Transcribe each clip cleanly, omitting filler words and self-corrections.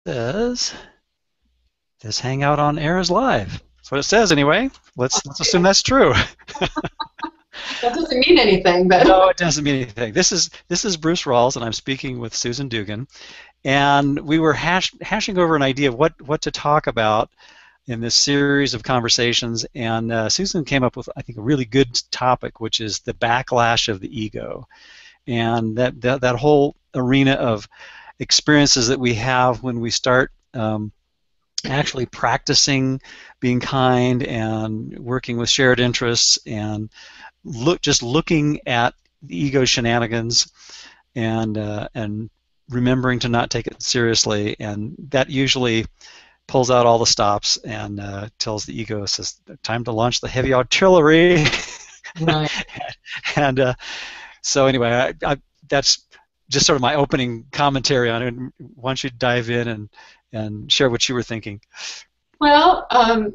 Says this hangout on air is live. That's what it says anyway. Let's assume that's true. That doesn't mean anything, but No, it doesn't mean anything. This is Bruce Rawls, and I'm speaking with Susan Dugan, and we were hashing over an idea of what to talk about in this series of conversations, and Susan came up with, I think, a really good topic, which is the backlash of the ego, and that whole arena of experiences that we have when we start actually practicing being kind and working with shared interests and just looking at the ego shenanigans and remembering to not take it seriously, and that usually pulls out all the stops and tells the ego, says, time to launch the heavy artillery. right. And so anyway, that's just sort of my opening commentary on it. Why don't you dive in and share what you were thinking? Well,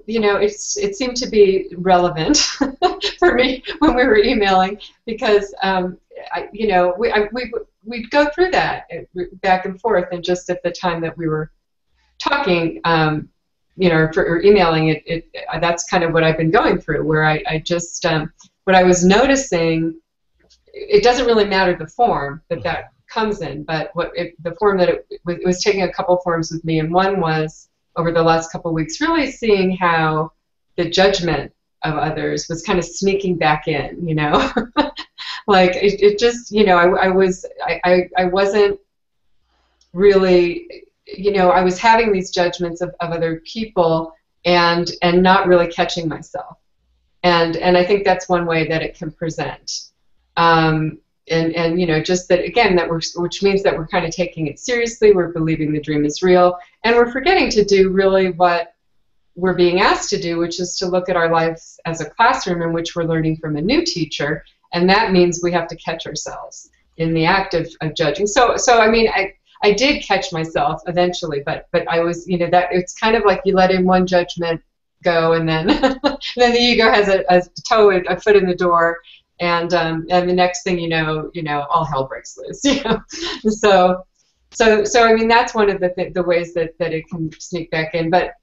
it seemed to be relevant for me when we were emailing because, we'd go through that back and forth, and just at the time that we were talking, or emailing, that's kind of what I've been going through, where I just, what I was noticing, it doesn't really matter the form that comes in, but the form that it was taking a couple forms with me, and one was over the last couple of weeks, really seeing how the judgment of others was kind of sneaking back in, like it just, I wasn't really, I was having these judgments of other people and not really catching myself, and I think that's one way that it can present. Just that, again, which means that we're kind of taking it seriously, we're believing the dream is real, and we're forgetting to do really what we're being asked to do, which is to look at our lives as a classroom in which we're learning from a new teacher, and that means we have to catch ourselves in the act of judging. So I mean, I did catch myself eventually, but I was, that it's kind of like you let in one judgment go, and then then the ego has a foot in the door, and the next thing you know, all hell breaks loose. So I mean, that's one of the ways that it can sneak back in. But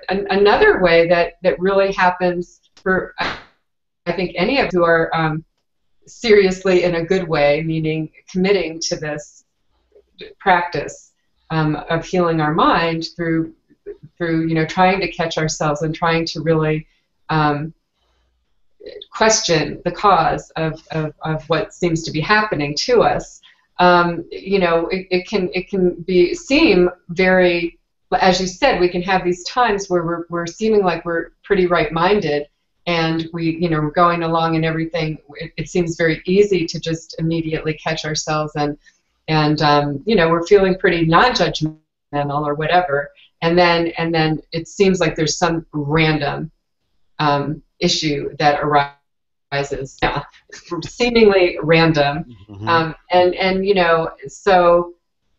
another way that really happens for, I think, any of who are seriously in a good way, meaning committing to this practice of healing our mind through trying to catch ourselves and trying to really question the cause of what seems to be happening to us. It can seem very, as you said, we can have these times where we're seeming like we're pretty right-minded, and we're going along and everything. It seems very easy to just immediately catch ourselves, and we're feeling pretty non-judgmental or whatever, and then it seems like there's some random issue that arises, seemingly random, so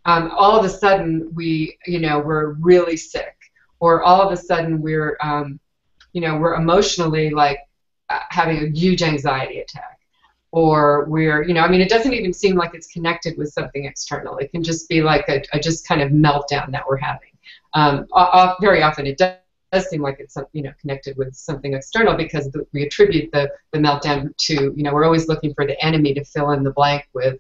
all of a sudden we're really sick, or all of a sudden we're emotionally like having a huge anxiety attack, or we're I mean, it doesn't even seem like it's connected with something external. It can just be like a just kind of meltdown that we're having. Very often it does seem like it's connected with something external, because we attribute the meltdown to, we're always looking for the enemy to fill in the blank with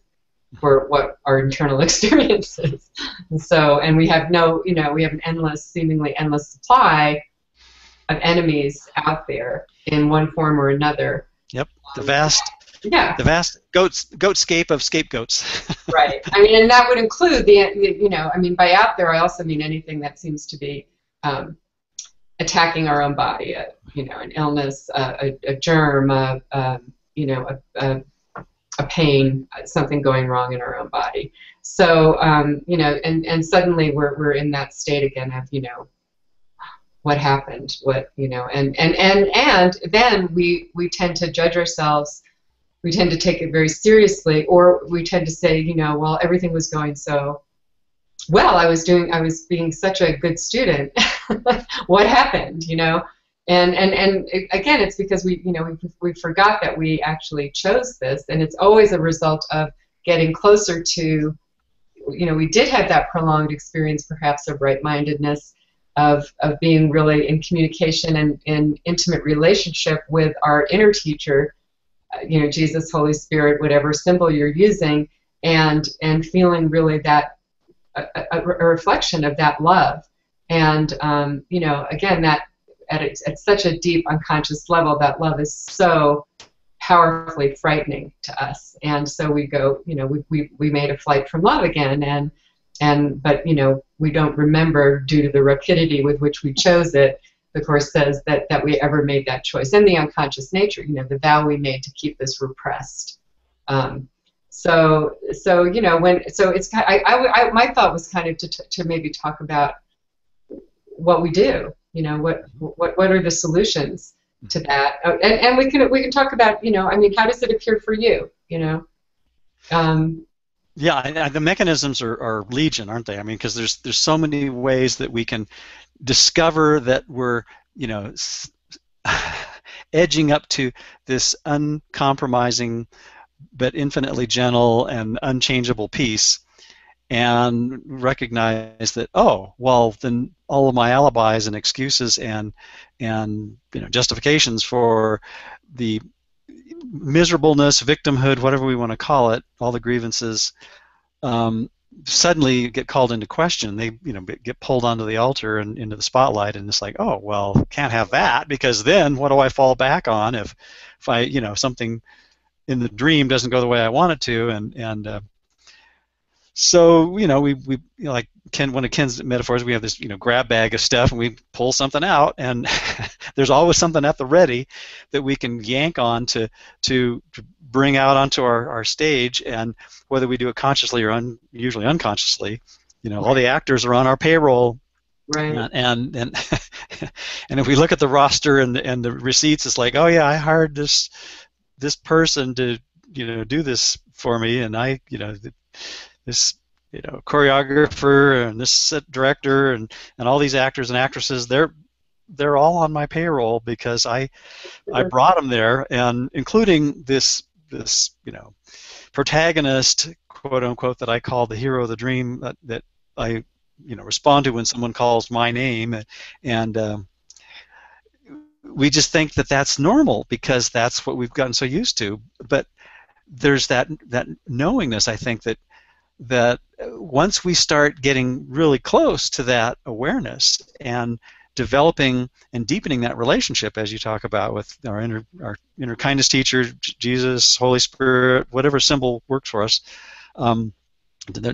for what our internal experience is. And we have we have an seemingly endless supply of enemies out there in one form or another. Yep, the vast goatscape of scapegoats. Right. I mean, and that would include I mean, by out there, I also mean anything that seems to be attacking our own body, an illness, a germ, a pain, something going wrong in our own body. So, and suddenly we're in that state again of, what happened, and then we tend to judge ourselves. We tend to take it very seriously, or we tend to say, well, everything was going so well. I was being such a good student. What happened, And again, it's because we forgot that we actually chose this, and it's always a result of getting closer to we did have that prolonged experience, perhaps, of right-mindedness, of being really in communication and in intimate relationship with our inner teacher, Jesus, Holy Spirit, whatever symbol you're using, and feeling really that a reflection of that love. And again, that at such a deep unconscious level, that love is so powerfully frightening to us. And so we go, we made a flight from love again, but we don't remember, due to the rapidity with which we chose it. The Course says that we ever made that choice, and the unconscious nature, the vow we made to keep this repressed. So it's my thought was kind of to maybe talk about what we do. What are the solutions to that? And we can talk about, how does it appear for you? Yeah, the mechanisms are legion, aren't they? I mean, because there's so many ways that we can discover that we're, edging up to this uncompromising but infinitely gentle and unchangeable peace, and recognize that, oh, well, then all of my alibis and excuses and justifications for the miserableness, victimhood, whatever we want to call it, all the grievances, suddenly get called into question. They get pulled onto the altar and into the spotlight, and it's like, oh, well, can't have that, because then what do I fall back on if I something in the dream doesn't go the way I want it to, and so we like one of Ken's metaphors, we have this grab bag of stuff, and we pull something out, and there's always something at the ready that we can yank on to bring out onto our stage, and whether we do it consciously or usually unconsciously, all the actors are on our payroll, right? And and if we look at the roster and the receipts, it's like, oh yeah, I hired this person to do this for me, and I this choreographer and this set director and all these actors and actresses, they're all on my payroll because I brought them there, and including this protagonist, quote unquote, that I call the hero of the dream, that I respond to when someone calls my name, and we just think that that's normal because that's what we've gotten so used to. But there's that knowingness, I think, that once we start getting really close to that awareness and developing and deepening that relationship, as you talk about with our inner kindness teacher, Jesus, Holy Spirit, whatever symbol works for us, the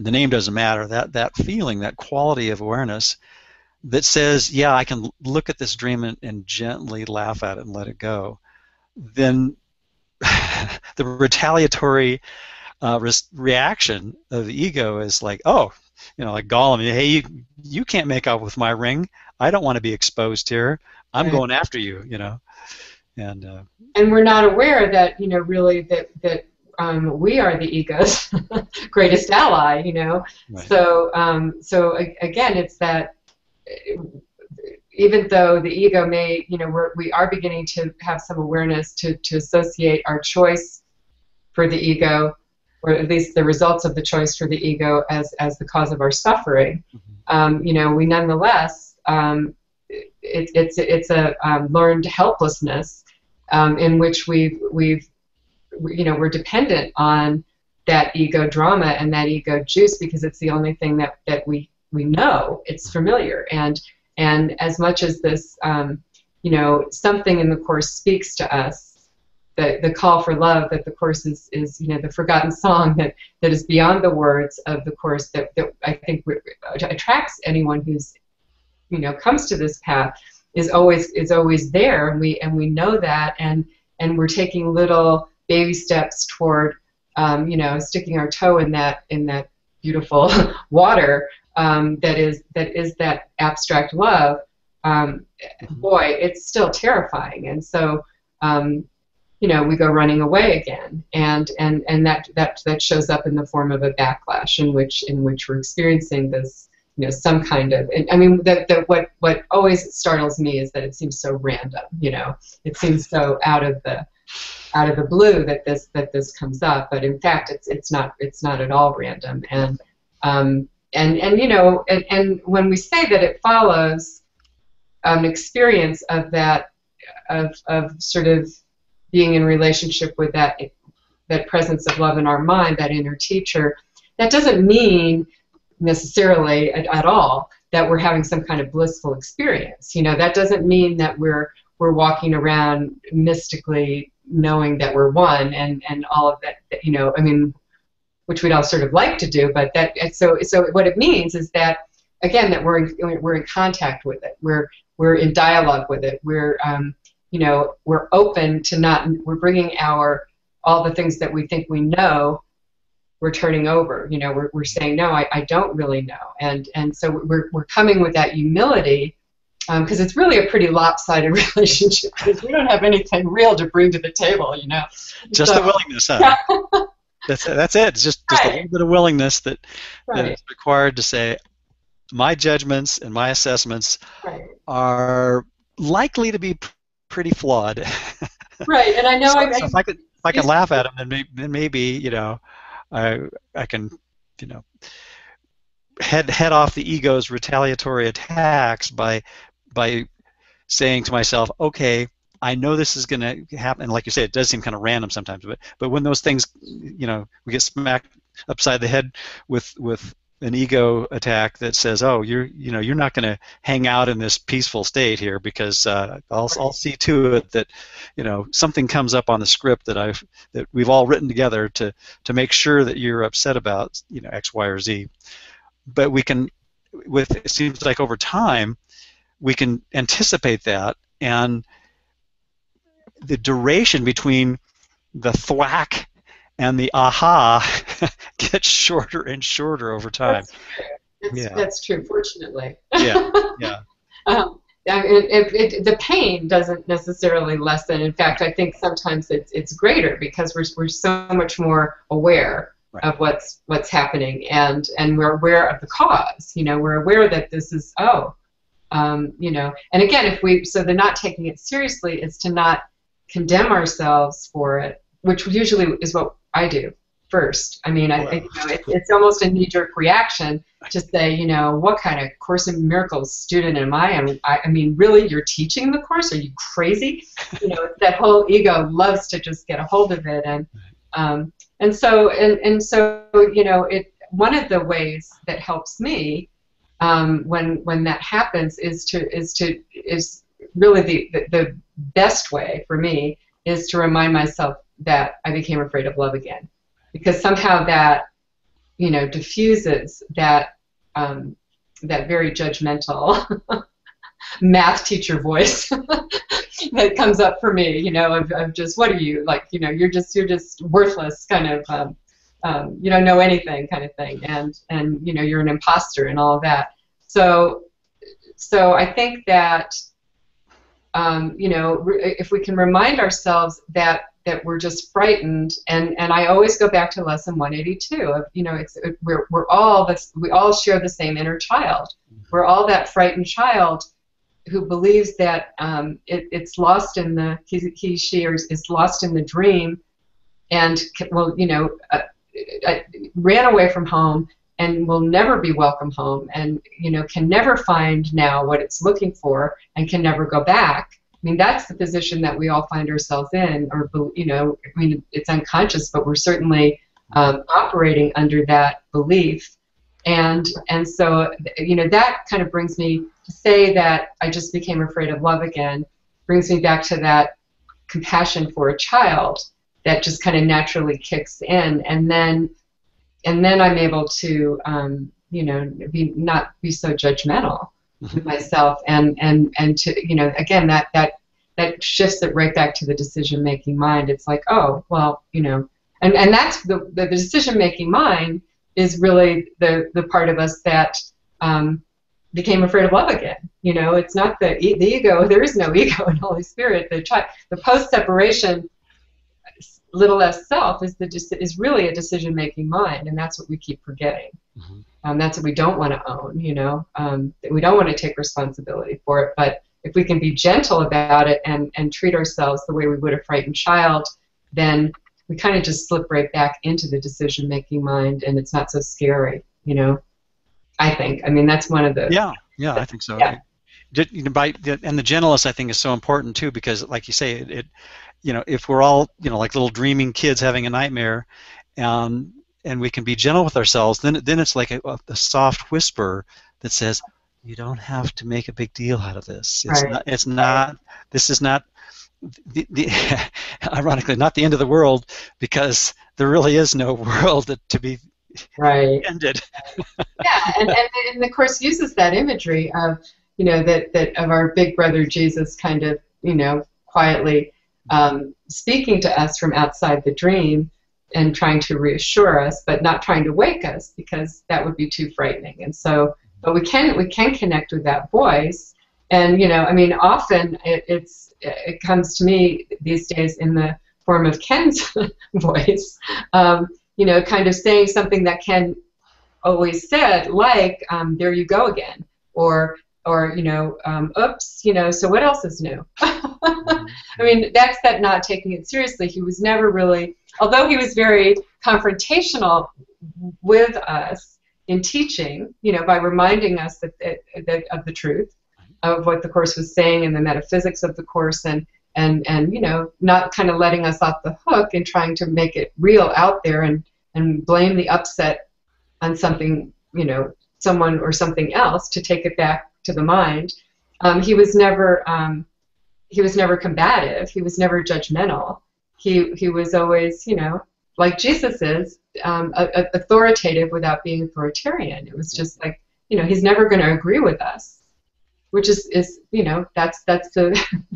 name doesn't matter. That feeling, that quality of awareness that says, yeah, I can look at this dream and gently laugh at it and let it go, then the retaliatory reaction of the ego is like, oh, like Gollum, hey, you can't make out with my ring. I don't want to be exposed here. I'm going after you, and we're not aware that really that we are the ego's greatest ally, Right. So again, it's that even though the ego may, we are beginning to have some awareness to associate our choice for the ego, or at least the results of the choice for the ego, as the cause of our suffering. Mm-hmm. We nonetheless, it's a learned helplessness in which we're dependent on that ego drama and that ego juice, because it's the only thing that we know. It's familiar, and as much as this, something in the Course speaks to us. The call for love that the Course is the forgotten song that is beyond the words of the Course, that I think attracts anyone who's comes to this path, is always there, and we know that, and we're taking little baby steps toward sticking our toe in that beautiful water that is that abstract love. Boy, it's still terrifying, and so we go running away again, and that shows up in the form of a backlash in which we're experiencing this, some kind of. I mean, what always startles me is that it seems so random. It seems so out of the blue that this comes up, but in fact, it's not at all random, and And when we say that it follows an experience of that, of sort of being in relationship with that presence of love in our mind, that inner teacher, that doesn't mean necessarily at all that we're having some kind of blissful experience. That doesn't mean that we're walking around mystically knowing that we're one and all of that. I mean, which we'd all sort of like to do, but so what it means is that, again, that we're in contact with it. We're in dialogue with it. We're open to we're bringing all the things that we think we know, we're turning over. We're saying, no, I don't really know. And so we're coming with that humility, because it's really a pretty lopsided relationship, because we don't have anything real to bring to the table, Just the willingness, huh? That's it. It's just right. a little bit of willingness that Right. is required to say, my judgments and my assessments Right. are likely to be pretty flawed. Right. And I know So if I can laugh at them, then maybe I can head off the ego's retaliatory attacks by saying to myself, okay, I know this is going to happen. And like you say, it does seem kind of random sometimes, but when those things, we get smacked upside the head with an ego attack that says, oh, you're not going to hang out in this peaceful state here, because I'll see to it that something comes up on the script that we've all written together to make sure that you're upset about X, Y, or Z. But it seems like over time we can anticipate that, and the duration between the thwack and the aha gets shorter and shorter over time. That's true, fortunately. Yeah. The pain doesn't necessarily lessen. In fact, I think sometimes it's greater, because we're so much more aware of what's happening, and we're aware of the cause. We're aware that this is and again, so the not taking it seriously is to not condemn ourselves for it, which usually is what I do first. I mean, it's almost a knee-jerk reaction to say, what kind of Course in Miracles student am I? I mean, really, you're teaching the Course? Are you crazy? That whole ego loves to just get a hold of it, and so one of the ways that helps me when that happens is really the best way for me is to remind myself that I became afraid of love again, because somehow that diffuses that very judgmental math teacher voice that comes up for me, of just, what are you, like, you're just worthless, kind of you don't know anything, kind of thing, and you're an imposter and all of that. So I think that if we can remind ourselves that we're just frightened, and I always go back to lesson 182 of we all share the same inner child. We're all that frightened child who believes that it's lost in the she is lost in the dream, and ran away from home and will never be welcome home, and can never find now what it's looking for, and can never go back. I mean, that's the position that we all find ourselves in, or I mean, it's unconscious, but we're certainly operating under that belief, and so that kind of brings me to say that I just became afraid of love again. Brings me back to that compassion for a child that just kind of naturally kicks in, and then I'm able to not be so judgmental with myself, and to again that shifts it right back to the decision making mind. It's like, oh well, and that's the decision making mind is really the part of us that became afraid of love again. It's not the ego. There is no ego in Holy Spirit. The post separation little s self is really a decision-making mind, and that's what we keep forgetting. That's what we don't want to own. We don't want to take responsibility for it. But if we can be gentle about it and treat ourselves the way we would a frightened child, then we kind of just slip right back into the decision-making mind, and it's not so scary. you know, I think. I mean, that's one of the, Yeah, yeah, I think so. yeah, And the gentleness, I think, is so important too, because, like you say, if we're all, like little dreaming kids having a nightmare, and we can be gentle with ourselves, then it's like a soft whisper that says, you don't have to make a big deal out of this. It's right, not. It's not. This is not ironically not the end of the world, because there really is no world to be right. ended. Yeah, and the Course uses that imagery of, that of our big brother Jesus kind of, quietly speaking to us from outside the dream and trying to reassure us, but not trying to wake us, because that would be too frightening. And so, but we can connect with that voice. And I mean, often it comes to me these days in the form of Ken's voice, kind of saying something that Ken always said, like, there you go again, or oops, so what else is new? I mean, that's that not taking it seriously. He was never really, although he was very confrontational with us in teaching, by reminding us that of the truth of what the Course was saying and the metaphysics of the Course, and not kind of letting us off the hook and trying to make it real out there and blame the upset on something, someone or something else, to take it back to the mind. He was never combative. He was never judgmental. He was always, like Jesus is, authoritative without being authoritarian. It was just like, he's never going to agree with us, which is that's the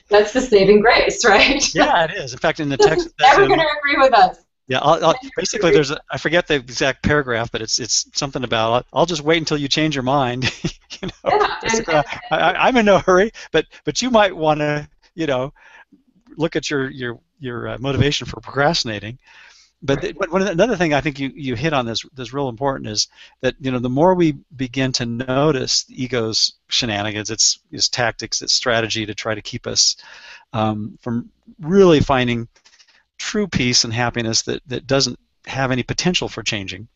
that's the saving grace, right? Yeah, it is. In fact, in the text, never going to agree with us. Yeah, basically, I forget the exact paragraph, but it's something about, I'll just wait until you change your mind. Yeah, I'm in no hurry, but you might want to, look at your motivation for procrastinating. But another thing I think you hit on that's real important is that, the more we begin to notice the ego's shenanigans, its tactics, its strategy to try to keep us from really finding true peace and happiness that doesn't have any potential for changing,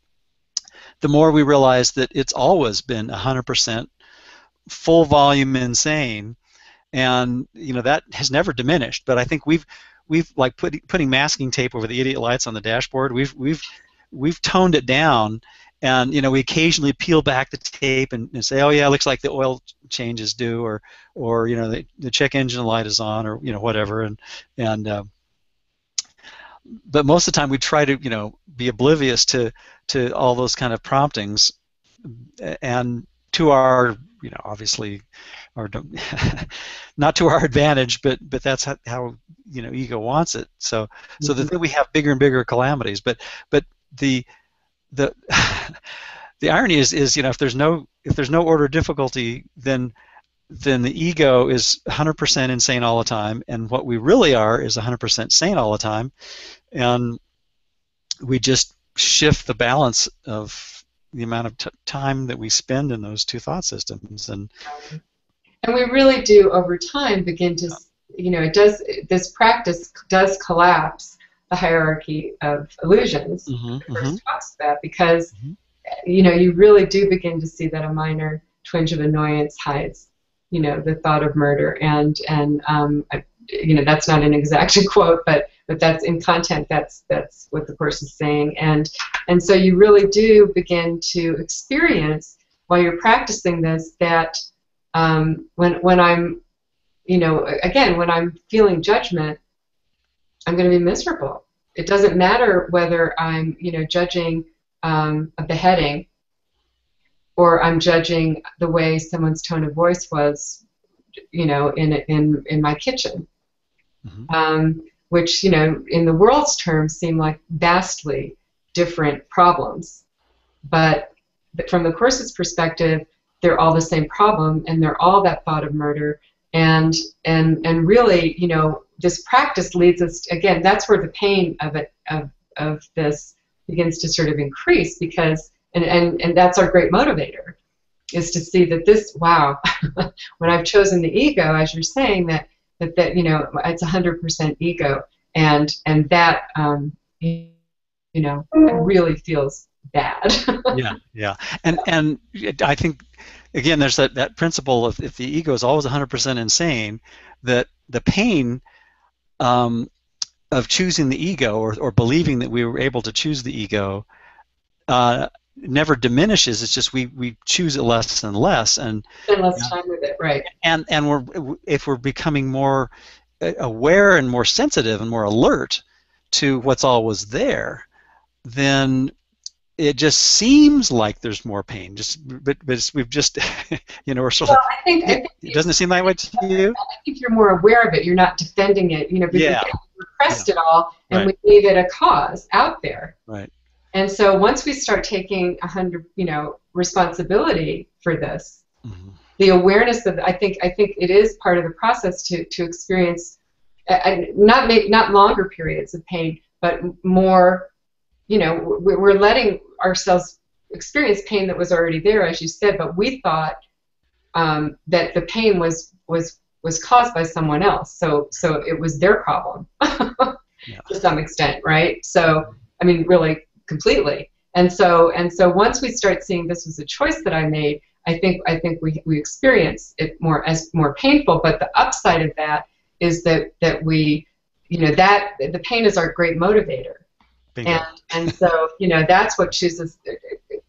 the more we realize that it's always been 100% full volume insane, and that has never diminished. But I think we've like putting masking tape over the idiot lights on the dashboard. We've toned it down, and we occasionally peel back the tape and say, oh yeah, it looks like the oil change is due, or the check engine light is on, or whatever, and but most of the time we try to be oblivious to all those kind of promptings, and to our obviously our not to our advantage, but that's how ego wants it. So that we have bigger and bigger calamities. But the the irony is if there's no order of difficulty, then the ego is 100% insane all the time, and what we really are is 100% sane all the time, and we just shift the balance of the amount of time that we spend in those two thought systems. And we really do over time begin to, this practice does collapse the hierarchy of illusions. The Course talks about, because you really do begin to see that a minor twinge of annoyance hides the thought of murder, and that's not an exact quote, but that's in content. That's what the Course is saying, and so you really do begin to experience while you're practicing this that when I'm again, when I'm feeling judgment, I'm going to be miserable. It doesn't matter whether I'm judging a beheading, or I'm judging the way someone's tone of voice was, in my kitchen, which, in the world's terms seem like vastly different problems. But from the Course's perspective, they're all the same problem, and they're all that thought of murder. And really, this practice leads us, again, that's where the pain of this begins to sort of increase, because and that's our great motivator, is to see that this, wow, when I've chosen the ego, as you're saying, that it's 100% ego, and that it really feels bad. Yeah, yeah. And I think again there's that principle of if the ego is always 100% insane, that the pain um, of choosing the ego or believing that we were able to choose the ego never diminishes. It's just we choose it less and less, Spend less time with it, right? and if we're becoming more aware and more sensitive and more alert to what's always there, then it just seems like there's more pain. We've just we're sort Well, of I it, think doesn't it seem that way to you? I think you're more aware of it. You're not defending it, because Yeah, we repressed yeah, it all and right, we gave it a cause out there. right. And so once we start taking 100, responsibility for this, Mm-hmm. the awareness of, I think it is part of the process to experience not longer periods of pain, but more. We're letting ourselves experience pain that was already there, as you said, but we thought that the pain was caused by someone else, so it was their problem Yeah. to some extent, right? So I mean, really, completely. And so once we start seeing this was a choice that I made, I think we experience it more as more painful. But the upside of that is that we, that the pain is our great motivator. Bingo. And so that's what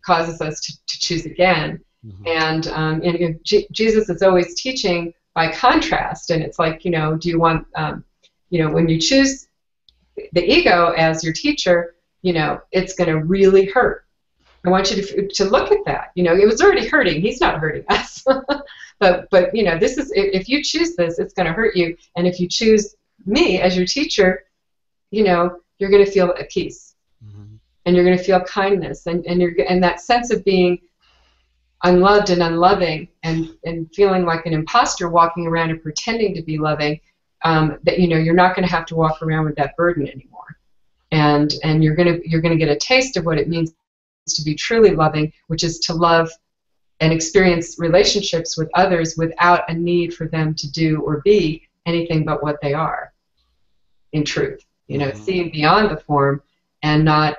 causes us to choose again. Mm-hmm. And Jesus is always teaching by contrast, and it's like, do you want when you choose the ego as your teacher, it's going to really hurt. I want you to look at that. It was already hurting. He's not hurting us. but this is, if you choose this, it's going to hurt you. And if you choose me as your teacher, you're going to feel at peace. Mm-hmm. And you're going to feel kindness and that sense of being unloved and unloving and feeling like an imposter walking around and pretending to be loving, that you're not going to have to walk around with that burden anymore. And you're going to get a taste of what it means to be truly loving, which is to love and experience relationships with others without a need for them to do or be anything but what they are in truth. Mm-hmm. Seeing beyond the form and not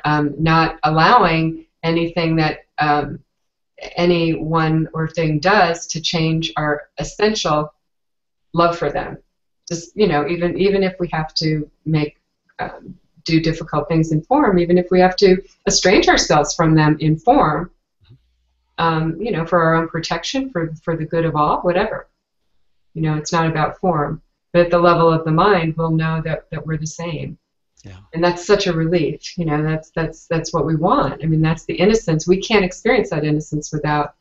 allowing anything that anyone or thing does to change our essential love for them. Just even if we have to make do difficult things in form, even if we have to estrange ourselves from them in form, for our own protection, for the good of all, whatever. It's not about form, but at the level of the mind, we'll know that we're the same. Yeah. And that's such a relief. That's what we want. I mean, that's the innocence. We can't experience that innocence without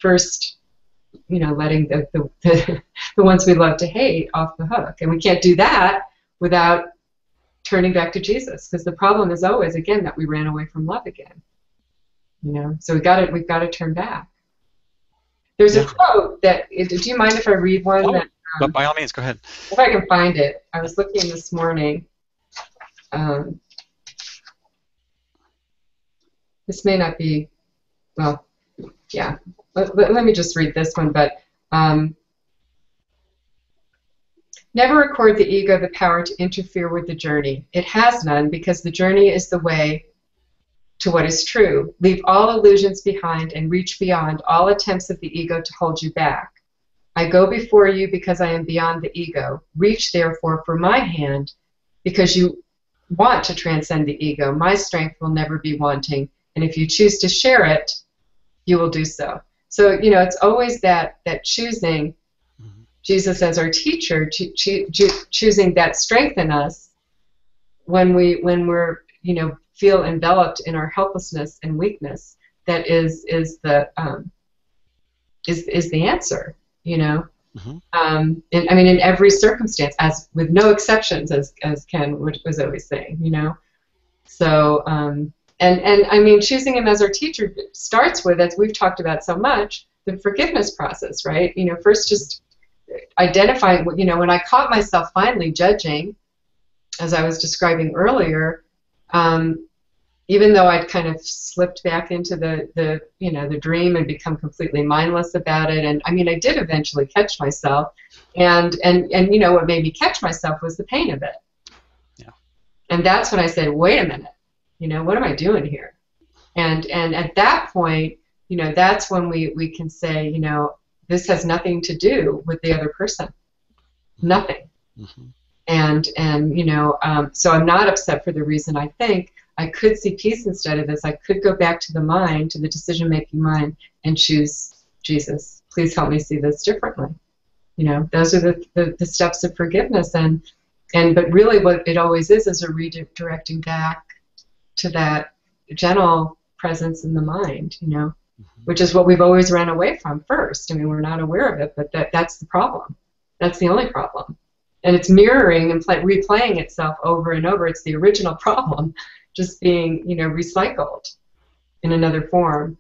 first, letting the ones we love to hate off the hook. And we can't do that without turning back to Jesus, because the problem is always, again, that we ran away from love again. So we've got to turn back. There's a quote that, do you mind if I read one? Oh, but by all means, go ahead. If I can find it. I was looking this morning. This may not be, well, yeah. Let me just read this one, but never accord the ego the power to interfere with the journey. It has none, because the journey is the way to what is true. Leave all illusions behind and reach beyond all attempts of the ego to hold you back. I go before you because I am beyond the ego. Reach, therefore, for my hand, because you want to transcend the ego. My strength will never be wanting, and if you choose to share it, you will do so. So, it's always that choosing Jesus as our teacher, choosing that strength in us when we're feel enveloped in our helplessness and weakness. That is the answer. Mm-hmm. And I mean, in every circumstance, as with no exceptions, as Ken was always saying. So and I mean, choosing him as our teacher starts with, as we've talked about so much, the forgiveness process, right? First just identifying, when I caught myself finally judging, as I was describing earlier, even though I'd kind of slipped back into the dream and become completely mindless about it, and I mean, I did eventually catch myself, and what made me catch myself was the pain of it. Yeah. And that's when I said, wait a minute, what am I doing here? And at that point, that's when we can say, this has nothing to do with the other person. Nothing. Mm-hmm. And so I'm not upset for the reason I think I could see peace instead of this. I could go back to the mind, to the decision-making mind, and choose Jesus. Please help me see this differently. Those are the steps of forgiveness. But really what it always is a redirecting back to that gentle presence in the mind, which is what we've always run away from first. I mean, we're not aware of it, but that's the problem. That's the only problem. And it's mirroring and replaying itself over and over. It's the original problem, just being, recycled in another form.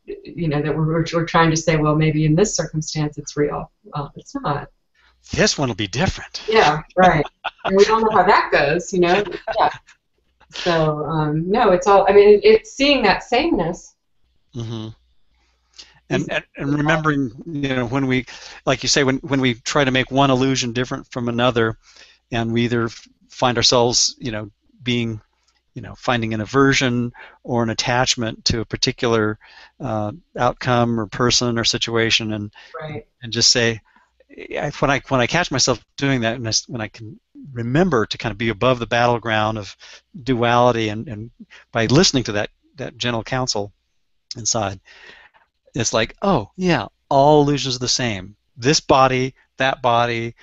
That we're trying to say, well, maybe in this circumstance it's real. Well, it's not. This one will be different. Yeah, right. And we don't know how that goes, Yeah. So, no, it's all, I mean, it's seeing that sameness. Mm-hmm. And remembering, when we, like you say, when we try to make one illusion different from another, and we either find ourselves, being, finding an aversion or an attachment to a particular outcome or person or situation, and right. and just say, when I catch myself doing that, and when I can remember to kind of be above the battleground of duality, and by listening to that gentle counsel inside, it's like, oh yeah, all illusions are the same. This body, that body,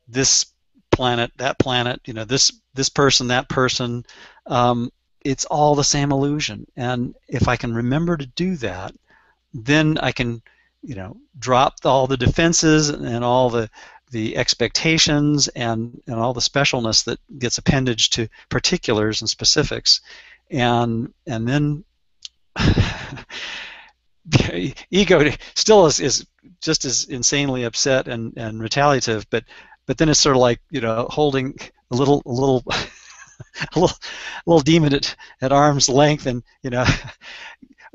this planet, that planet, this person, that person, it's all the same illusion. And if I can remember to do that, then I can, drop all the defenses and all the expectations and all the specialness that gets appendaged to particulars and specifics, and then ego still is just as insanely upset and retaliative, but then it's sort of like, holding a little a little demon at arm's length, and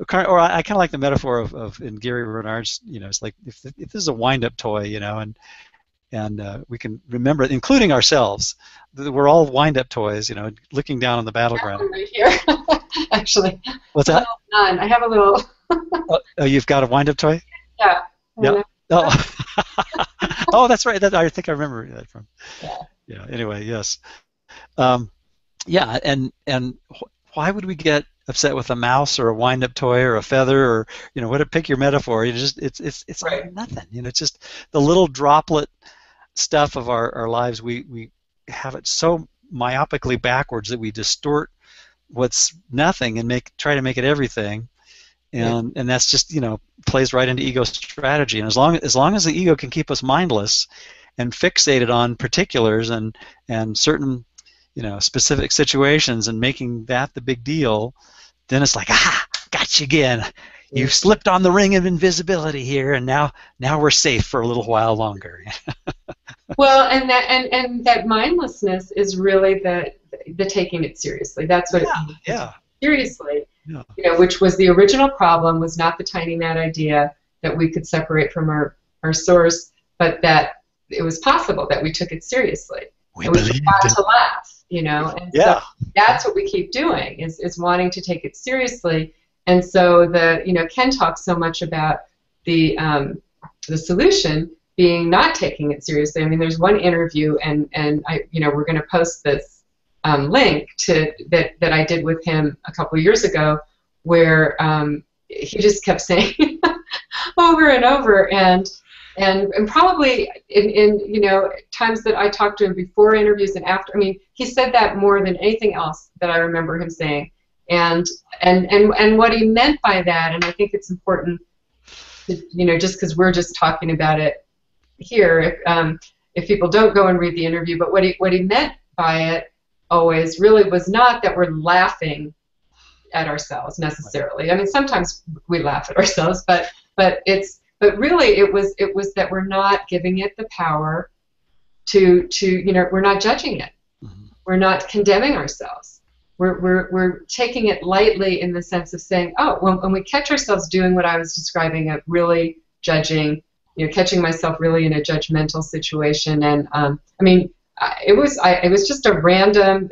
or I kind of like the metaphor of in Gary Renard's, it's like if this is a wind-up toy, and we can remember, including ourselves, that we're all wind-up toys, looking down on the battleground. Right here, actually. What's that? None. I have a little. Oh, you've got a wind-up toy? Yeah. Yeah. Oh. Oh, that's right. I think I remember that from. Yeah. Anyway, yes. Yeah, and why would we get upset with a mouse or a wind-up toy or a feather, or pick your metaphor? It's right. Nothing. It's just the little droplet stuff of our lives. We have it so myopically backwards that we distort what's nothing and try to make it everything. And that's just, plays right into ego strategy. And as long as the ego can keep us mindless and fixated on particulars and certain, specific situations, and making that the big deal, then it's like, got you again. You slipped on the ring of invisibility here, and now we're safe for a little while longer. Well, and that mindlessness is really the taking it seriously. That's what it means. Yeah. Seriously. Yeah. Which was the original problem, was not the tiny mad idea that we could separate from our source, but that it was possible that we took it seriously. We forgot to laugh, And yeah. So that's what we keep doing, is wanting to take it seriously. And so Ken talks so much about the solution being not taking it seriously. I mean, there's one interview, and we're going to post this link to that I did with him a couple of years ago, where he just kept saying over and over, and probably in times that I talked to him before interviews and after. I mean, he said that more than anything else that I remember him saying, and what he meant by that. And I think it's important to, just because we're just talking about it here, if people don't go and read the interview, but what he meant by it always really was not that we're laughing at ourselves necessarily. I mean, sometimes we laugh at ourselves, but really it was that we're not giving it the power to we're not judging it. Mm-hmm. We're not condemning ourselves. We're taking it lightly, in the sense of saying, oh, when we catch ourselves doing what I was describing, of really judging, catching myself really in a judgmental situation, and I mean, it was just a random,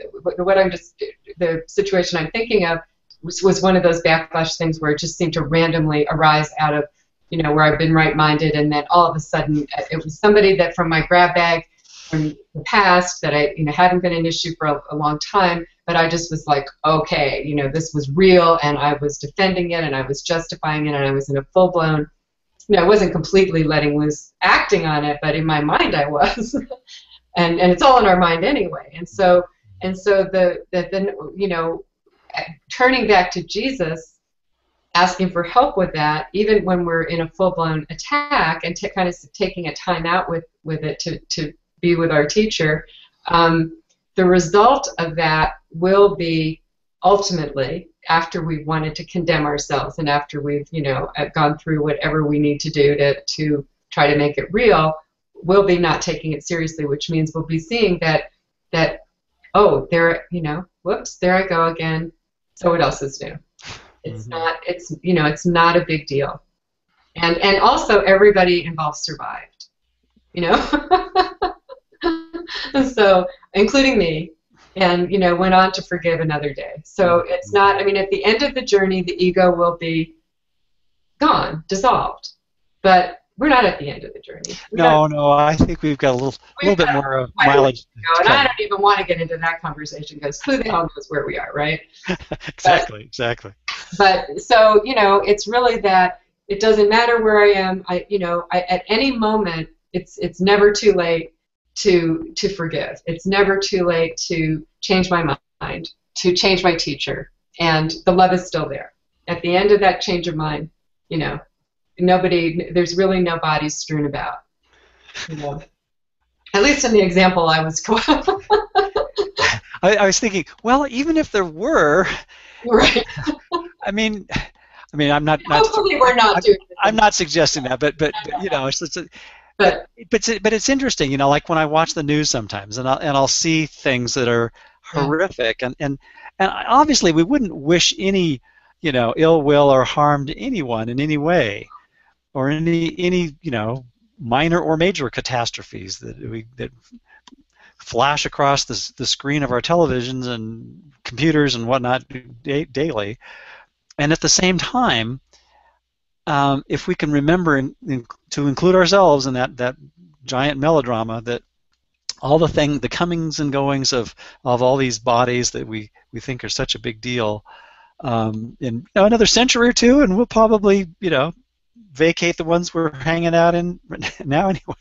the situation I'm thinking of. was one of those backlash things where it just seemed to randomly arise out of, where I've been right-minded, and then all of a sudden it was somebody that from my grab bag from the past that I, hadn't been an issue for a long time, but I just was like, okay, this was real, and I was defending it, and I was justifying it, and I was in a full-blown, I wasn't completely letting loose acting on it, but in my mind I was. and it's all in our mind anyway. And so turning back to Jesus, asking for help with that, even when we're in a full-blown attack, and kind of taking a time out with it to be with our teacher, the result of that will be ultimately, after we've wanted to condemn ourselves and after we've gone through whatever we need to do to try to make it real, we'll be not taking it seriously, which means we'll be seeing that oh, there, whoops, there I go again. So what else is new? It's not, it's not a big deal. And also everybody involved survived, so including me, and went on to forgive another day. So it's not, at the end of the journey, the ego will be gone, dissolved, but we're not at the end of the journey. No, I think we've got a little bit more mileage. And I don't even want to get into that conversation, because who the hell knows where we are, right? Exactly. But so, it's really that it doesn't matter where I am. At any moment, it's never too late to forgive. It's never too late to change my mind, to change my teacher, and the love is still there. At the end of that change of mind, there's really no bodies strewn about. At least in the example I was I was thinking, well, even if there were, right. I'm not. Hopefully, we're not doing. I'm not suggesting that, but it's interesting, like when I watch the news sometimes, and I'll see things that are horrific, and obviously we wouldn't wish any ill will or harm to anyone in any way, or any minor or major catastrophes that flash across the screen of our televisions and computers and whatnot daily. And at the same time, if we can remember to include ourselves in that giant melodrama, that all the comings and goings of all these bodies that we think are such a big deal, in another century or two, and we'll probably vacate the ones we're hanging out in now anyway.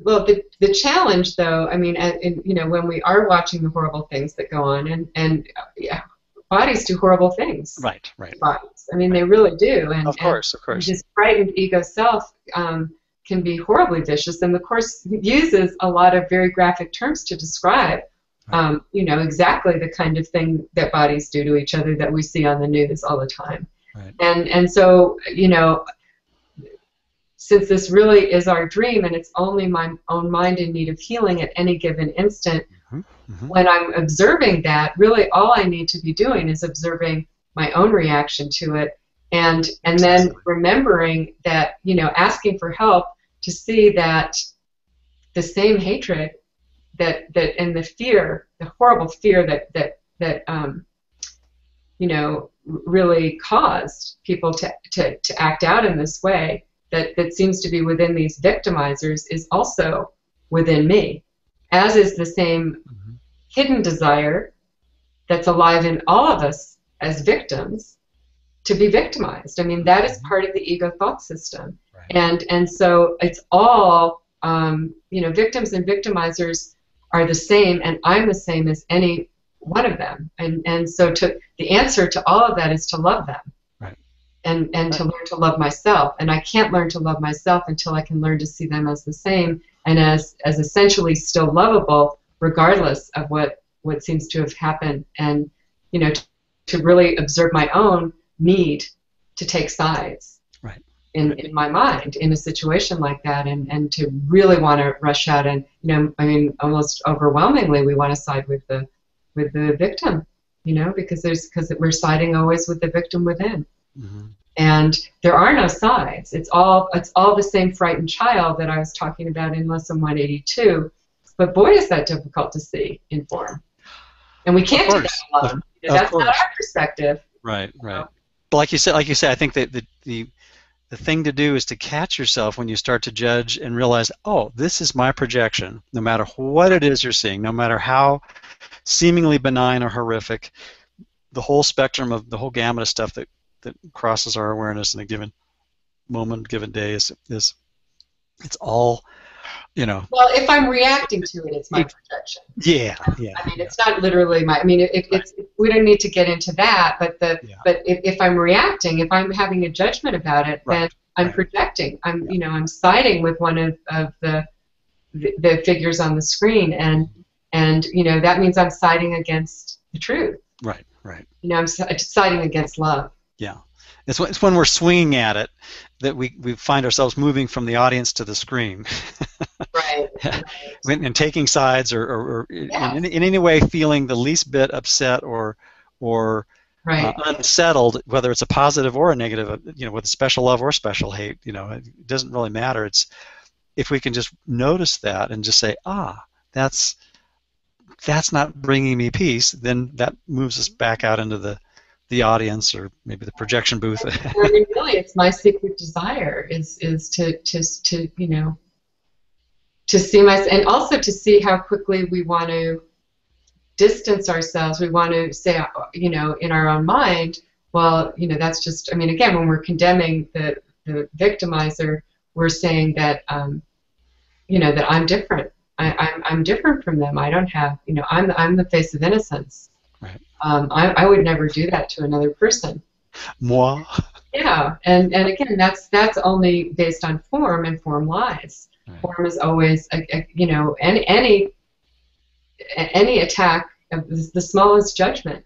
Well, the challenge, though, when we are watching the horrible things that go on, and bodies do horrible things. Right. Bodies. They really do. And of course. This frightened ego self can be horribly vicious, and the Course uses a lot of very graphic terms to describe, exactly the kind of thing that bodies do to each other that we see on the news all the time. Right. And so, since this really is our dream, and it's only my own mind in need of healing at any given instant, when I'm observing that, really all I need to be doing is observing my own reaction to it, and then remembering that, asking for help to see that the same hatred that and the fear, the horrible fear that really caused people to act out in this way, that seems to be within these victimizers, is also within me, as is the same hidden desire that's alive in all of us as victims to be victimized. That is part of the ego thought system. Right. And so it's all, victims and victimizers are the same, and I'm the same as any one of them. And so the answer to all of that is to love them. Right. And to learn to love myself. And I can't learn to love myself until I can learn to see them as the same, and as essentially still lovable, regardless of what seems to have happened, and to really observe my own need to take sides in my mind in a situation like that, and to really want to rush out and almost overwhelmingly we want to side with the victim, because we're siding always with the victim within. And there are no sides. It's all the same frightened child that I was talking about in lesson 182. But boy, is that difficult to see in form. And we can't do that alone. Of That's not course. our perspective. Right, right. But like you say, I think that the thing to do is to catch yourself when you start to judge and realize, oh, this is my projection. No matter what it is you're seeing, no matter how seemingly benign or horrific, the whole spectrum of the whole gamut of stuff that crosses our awareness in a given moment, given day is it's all, you know. Well, if I'm reacting to it, it's my projection. Yeah, yeah, I mean, yeah. it's not literally my. I mean, Right. we don't need to get into that. But Yeah. if I'm reacting, if I'm having a judgment about it, then Right. I'm Right. projecting. Yeah. I'm siding with one of the figures on the screen, and that means I'm siding against the truth. Right. Right. I'm siding against love. Yeah. It's when we're swinging at it that we find ourselves moving from the audience to the screen. Right. And taking sides or Yes. in any way feeling the least bit upset or Right. unsettled, whether it's a positive or a negative, with special love or special hate, it doesn't really matter. It's if we can just notice that and just say, that's not bringing me peace, then that moves us back out into the audience or maybe the projection booth. I mean, really, it's my secret desire is to see myself, and also to see how quickly we want to distance ourselves. We want to say, in our own mind, well, that's just. I mean, again, when we're condemning the victimizer, we're saying that, that I'm different. I'm different from them. I don't have, I'm the face of innocence. Right. I would never do that to another person. Moi. Yeah, and again, that's only based on form, and form lies. Right. Form is always, any attack of the smallest judgment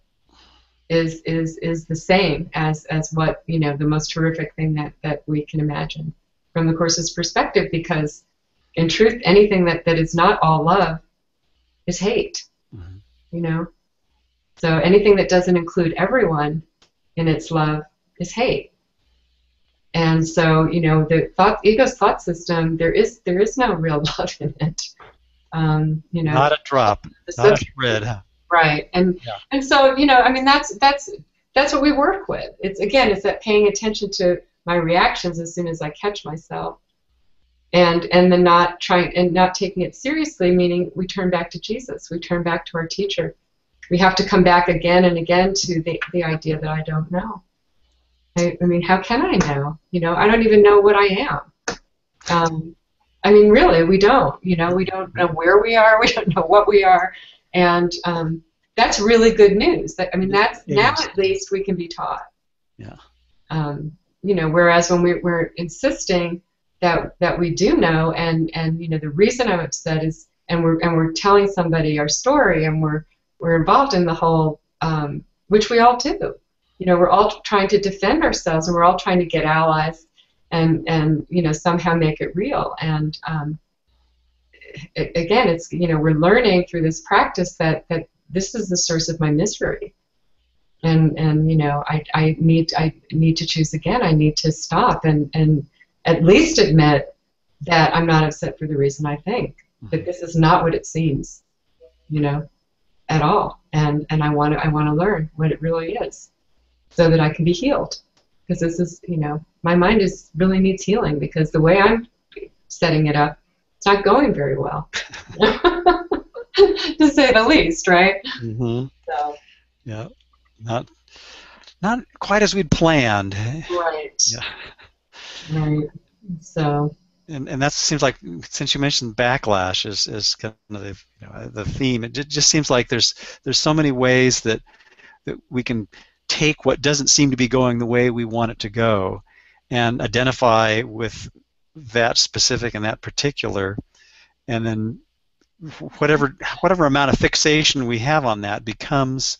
is the same as what the most horrific thing that we can imagine from the Course's perspective, because in truth, anything that is not all love is hate. Mm-hmm. So anything that doesn't include everyone in its love is hate. And so, the ego's thought system, there is no real love in it. Not a drop, not a shred. Right. And so, I mean, that's what we work with. It's that paying attention to my reactions as soon as I catch myself, and then not taking it seriously, meaning we turn back to Jesus, we turn back to our teacher. We have to come back again and again to the idea that I don't know. I mean, how can I know? I don't even know what I am. I mean, really, we don't. We don't know where we are. We don't know what we are. And that's really good news. That's now at least we can be taught. Yeah. Whereas when we're insisting that we do know, and the reason I'm upset is, and we're telling somebody our story, and we're involved in the whole, which we all do. We're all trying to defend ourselves, and we're all trying to get allies, and somehow make it real. And again, it's we're learning through this practice that this is the source of my misery, and I need to choose again. I need to stop and at least admit that I'm not upset for the reason I think. That this is not what it seems, at all. And I want to learn what it really is, so that I can be healed. Because this is, my mind really needs healing, because the way I'm setting it up, it's not going very well, to say the least, right? Mm-hmm. So. Yeah, not quite as we'd planned. Right. Yeah. Right. So. And that seems like, since you mentioned backlash is kind of the theme, it just seems like there's so many ways that we can take what doesn't seem to be going the way we want it to go and identify with that specific and that particular, and then whatever amount of fixation we have on that becomes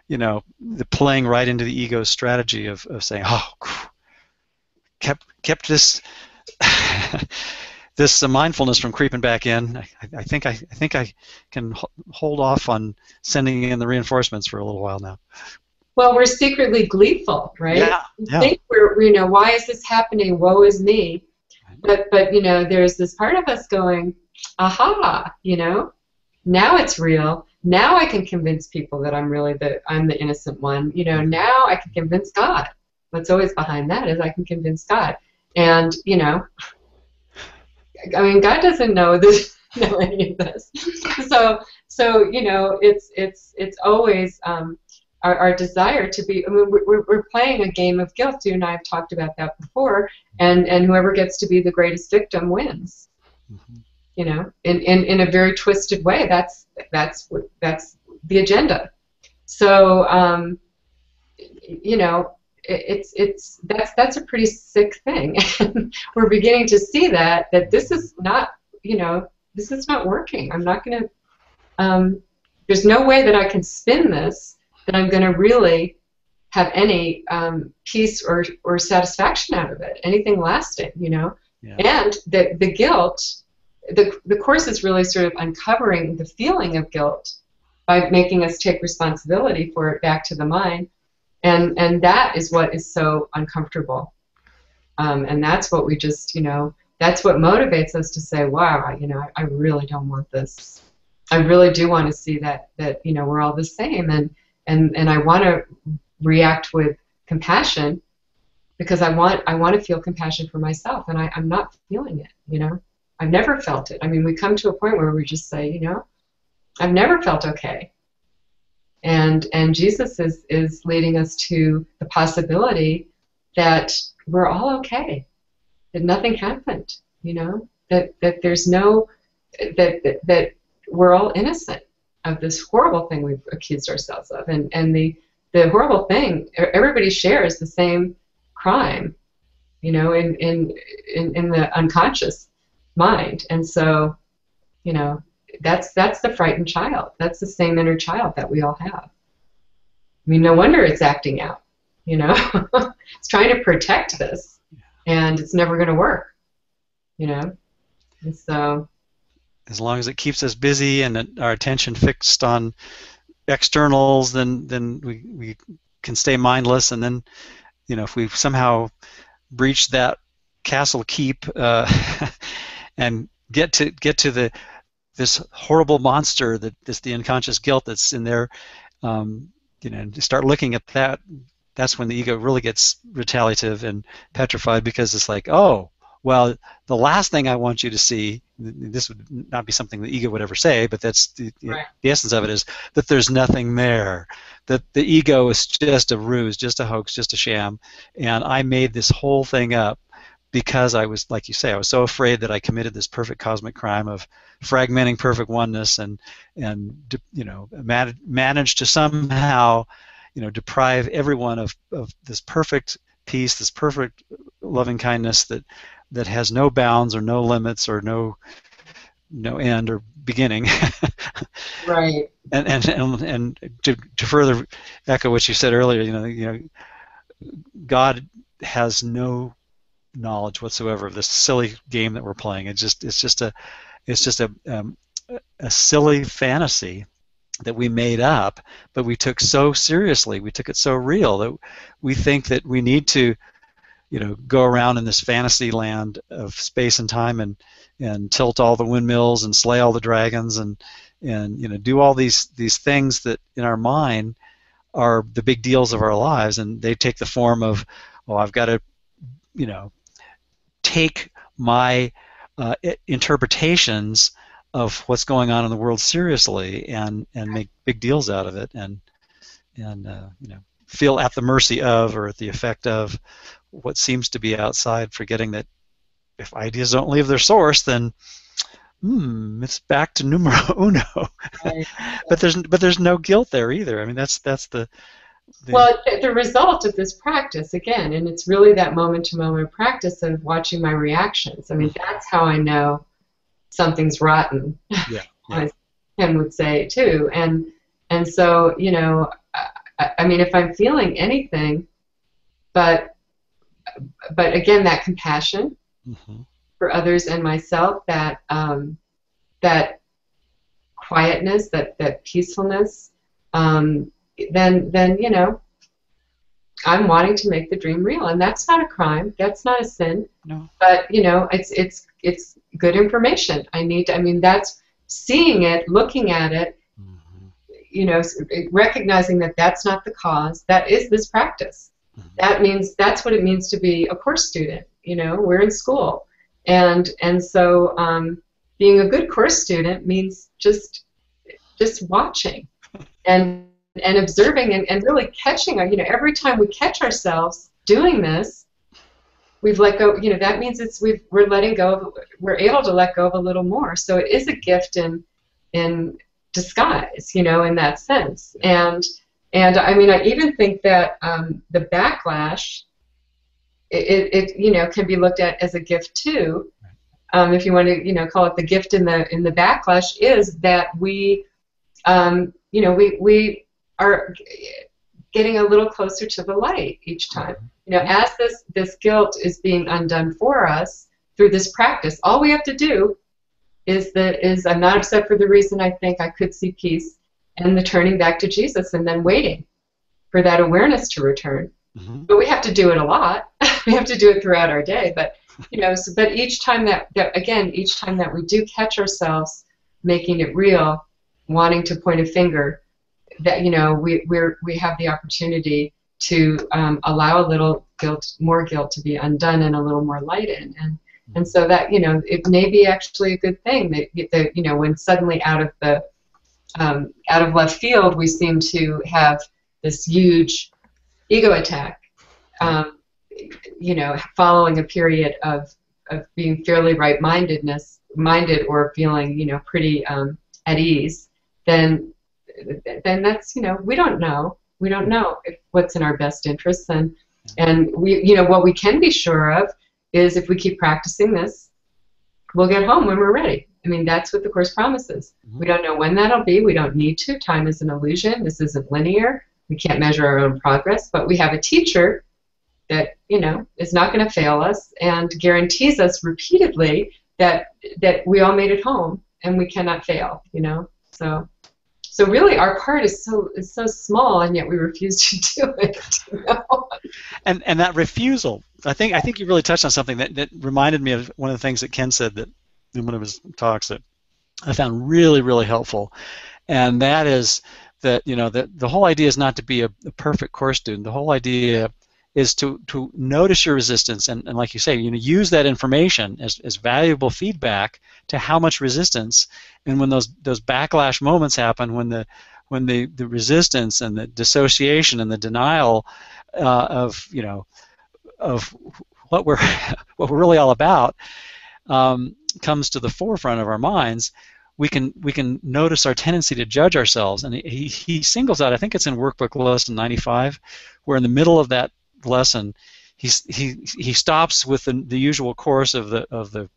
the playing right into the ego's strategy of saying, kept this this mindfulness from creeping back in. I think I can hold off on sending in the reinforcements for a little while now. Well, we're secretly gleeful, right? Yeah. We think we're, why is this happening? Woe is me. But there's this part of us going, aha, now it's real. now I can convince people that I'm the innocent one. You know, now I can convince God. What's always behind that is I can convince God. And, you know, I mean, God doesn't know this, know any of this. So you know, it's always our desire to be. I mean, we're playing a game of guilt. You and I have talked about that before. And whoever gets to be the greatest victim wins. Mm-hmm. You know, in a very twisted way. That's the agenda. So you know, that's a pretty sick thing. And we're beginning to see that this is not, you know, this is not working. I'm not going to. There's no way that I can spin this that I'm going to really have any peace or satisfaction out of it, anything lasting, you know. Yeah. And the guilt, the Course is really sort of uncovering the feeling of guilt by making us take responsibility for it back to the mind, and that is what is so uncomfortable, and that's what we just, you know, that's what motivates us to say, wow, you know, I really don't want this. I really do want to see that you know, we're all the same, and I want to react with compassion, because I want to feel compassion for myself, and I'm not feeling it, you know. I've never felt it. I mean, we come to a point where we just say, you know, I've never felt okay. And Jesus is leading us to the possibility that we're all okay, that nothing happened, you know, that there's no, that we're all innocent of this horrible thing we've accused ourselves of. And the horrible thing, everybody shares the same crime, you know, in the unconscious mind. And so, you know, that's the frightened child. That's the same inner child that we all have. I mean, no wonder it's acting out, you know. It's trying to protect this, and it's never going to work, you know. And so, as long as it keeps us busy and our attention fixed on externals, then we can stay mindless. And then, you know, if we somehow breach that castle keep and get to this horrible monster, the unconscious guilt that's in there, you know, to start looking at that, that's when the ego really gets retaliative and petrified, because it's like, oh, well, the last thing I want you to see, this would not be something the ego would ever say, but that's the essence of it, is that there's nothing there, that the ego is just a ruse, just a hoax, just a sham, and I made this whole thing up because I was, like you say, I was so afraid that I committed this perfect cosmic crime of fragmenting perfect oneness, and you know, managed to somehow, you know, deprive everyone of this perfect peace, this perfect loving kindness that has no bounds or no limits or no end or beginning. Right. And to further echo what you said earlier, you know, God has no knowledge whatsoever of this silly game that we're playing. It's just a silly fantasy that we made up, but we took so seriously, we took it so real, that we think that we need to, you know, go around in this fantasy land of space and time and tilt all the windmills and slay all the dragons and you know, do all these things that in our mind are the big deals of our lives, and they take the form of, oh, I've got to, you know, take my interpretations of what's going on in the world seriously and make big deals out of it, and you know, feel at the mercy of or at the effect of what seems to be outside, forgetting that if ideas don't leave their source, then it's back to numero uno. Right. but there's no guilt there either. I mean, that's the well, the result of this practice, again, and it's really that moment-to-moment practice of watching my reactions. I mean, that's how I know something's rotten. Yeah. As Ken would say too. And so, you know, I mean, if I'm feeling anything, but again, that compassion for others and myself, that that quietness, that peacefulness, then you know, I'm wanting to make the dream real, and that's not a crime, that's not a sin. No. But you know, it's good information. I mean, that's seeing it, looking at it, recognizing that that's not the cause, that is this practice. That means that's what it means to be a course student. We're in school, and so being a good course student means just watching and observing and really catching. Every time we catch ourselves doing this, we've let go. That means we're letting go. We're able to let go of a little more. So it is a gift in disguise, in that sense. And I mean, I even think that the backlash, it can be looked at as a gift too. If you want to, call it the gift in the backlash, is that we are getting a little closer to the light each time. As this guilt is being undone for us through this practice, all we have to do is I'm not upset for the reason I think I could see peace, and the turning back to Jesus, and then waiting for that awareness to return. But we have to do it a lot. We have to do it throughout our day. But but each time that we do catch ourselves making it real, wanting to point a finger, that we have the opportunity to allow a little more guilt to be undone, and a little more light in, and so that it may be actually a good thing that when suddenly out of left field we seem to have this huge ego attack, following a period of being fairly minded or feeling pretty at ease, then that's we don't know what's in our best interests, and we what we can be sure of is if we keep practicing this, we'll get home when we're ready. I mean, that's what the Course promises. We don't know when that'll be. We don't need to. Time is an illusion. This isn't linear. We can't measure our own progress, but we have a teacher that is not going to fail us and guarantees us repeatedly that we all made it home and we cannot fail. So really, our part is so small, and yet we refuse to do it. And that refusal, I think you really touched on something that reminded me of one of the things that Ken said that in one of his talks that I found really, really helpful, and that is that the whole idea is not to be a perfect course student. The whole idea is to notice your resistance, and like you say, use that information as valuable feedback to how much resistance, and when those backlash moments happen, when the resistance and the dissociation and the denial of what we're really all about comes to the forefront of our minds, we can notice our tendency to judge ourselves. And he singles out, I think it's in workbook lesson 95, where in the middle of that lesson he stops with the usual course of the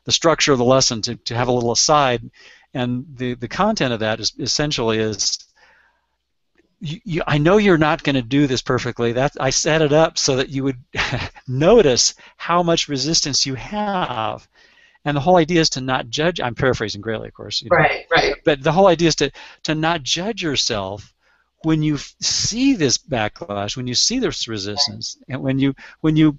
structure of the lesson to have a little aside, and the content of that is essentially I know you're not going to do this perfectly. That I set it up so that you would notice how much resistance you have, and the whole idea is to not judge. I'm paraphrasing greatly, of course. Right. But the whole idea is to not judge yourself when you see this backlash, when you see this resistance, and when you